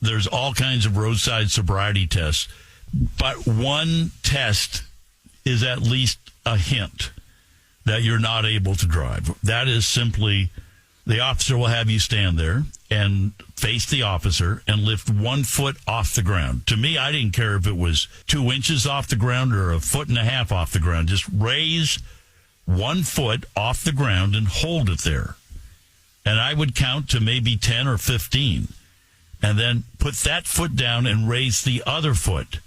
there's all kinds of roadside sobriety tests, but one test is at least a hint that you're not able to drive. That is simply the officer will have you stand there and face the officer and lift 1 foot off the ground. To me, I didn't care if it was 2 inches off the ground or 1.5 feet off the ground. Just raise 1 foot off the ground and hold it there. And I would count to maybe 10 or 15. And then put that foot down and raise the other foot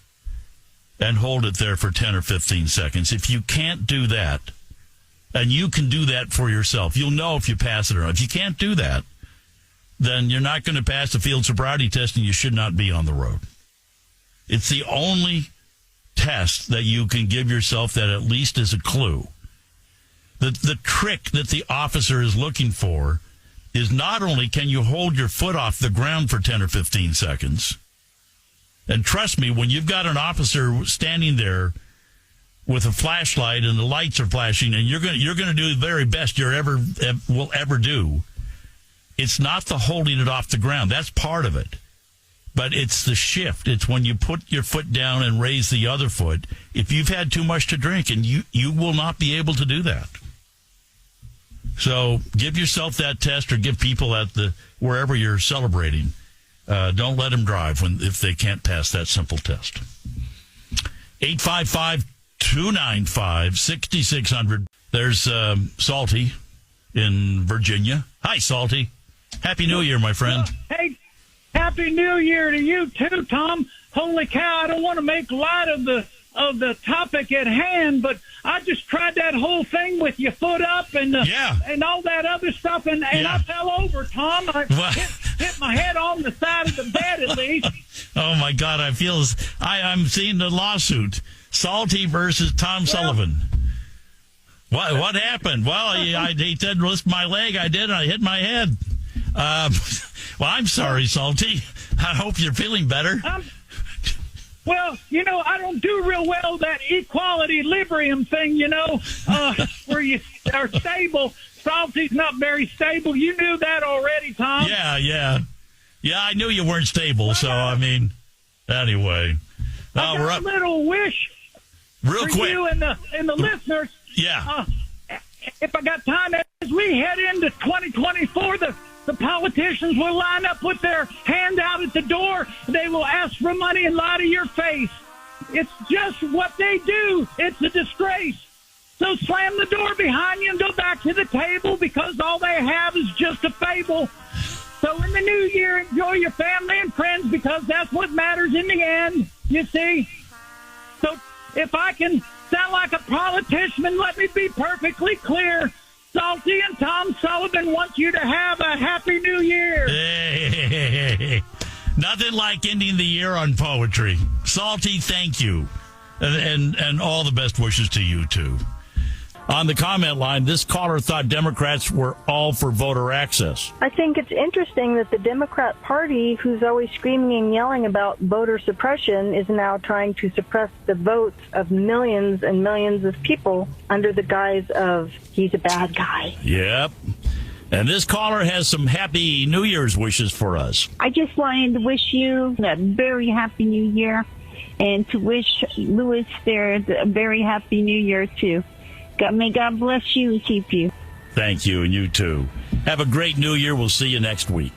and hold it there for 10 or 15 seconds. If you can't do that, and you can do that for yourself, you'll know if you pass it or not. If you can't do that, then you're not going to pass the field sobriety test and you should not be on the road. It's the only test that you can give yourself that at least is a clue. The trick that the officer is looking for is not only can you hold your foot off the ground for 10 or 15 seconds, and trust me, when you've got an officer standing there with a flashlight and the lights are flashing and you're going to do the very best you will ever do, it's not the holding it off the ground. That's part of it. But it's the shift. It's when you put your foot down and raise the other foot. If you've had too much to drink, and you will not be able to do that. So give yourself that test, or give people at wherever you're celebrating. Don't let them drive if they can't pass that simple test. 855-295-6600. There's Salty in Virginia. Hi, Salty. Happy New Year, my friend. Hey, Happy New Year to you too, Tom. Holy cow! I don't want to make light of the topic at hand, but I just tried that whole thing with your foot up and all that other stuff, and I fell over, Tom. I hit my head on the side of the bed at least. Oh my God! I'm seeing the lawsuit. Salty versus Tom Sullivan. What happened? Well, he said lift my leg. I did. And I hit my head. Well, I'm sorry, Salty. I hope you're feeling better. Well, I don't do real well that equality librium thing, where you are stable. Salty's not very stable. You knew that already, Tom. Yeah, I knew you weren't stable, so, anyway. I got a little wish real for quick. You and the listeners. Yeah. If I got time, as we head into 2024, the politicians will line up with their hand out at the door. They will ask for money and lie to your face. It's just what they do. It's a disgrace. So slam the door behind you and go back to the table, because all they have is just a fable. So in the new year, enjoy your family and friends, because that's what matters in the end, you see. So if I can sound like a politician, let me be perfectly clear. Salty and Tom Sullivan want you to have a Happy New Year. Hey. Nothing like ending the year on poetry. Salty, thank you. And all the best wishes to you, too. On the comment line, this caller thought Democrats were all for voter access. I think it's interesting that the Democrat Party, who's always screaming and yelling about voter suppression, is now trying to suppress the votes of millions and millions of people under the guise of he's a bad guy. Yep. And this caller has some Happy New Year's wishes for us. I just wanted to wish you a very Happy New Year, and to wish Louis there a very Happy New Year, too. May God bless you and keep you. Thank you, and you too. Have a great New Year. We'll see you next week.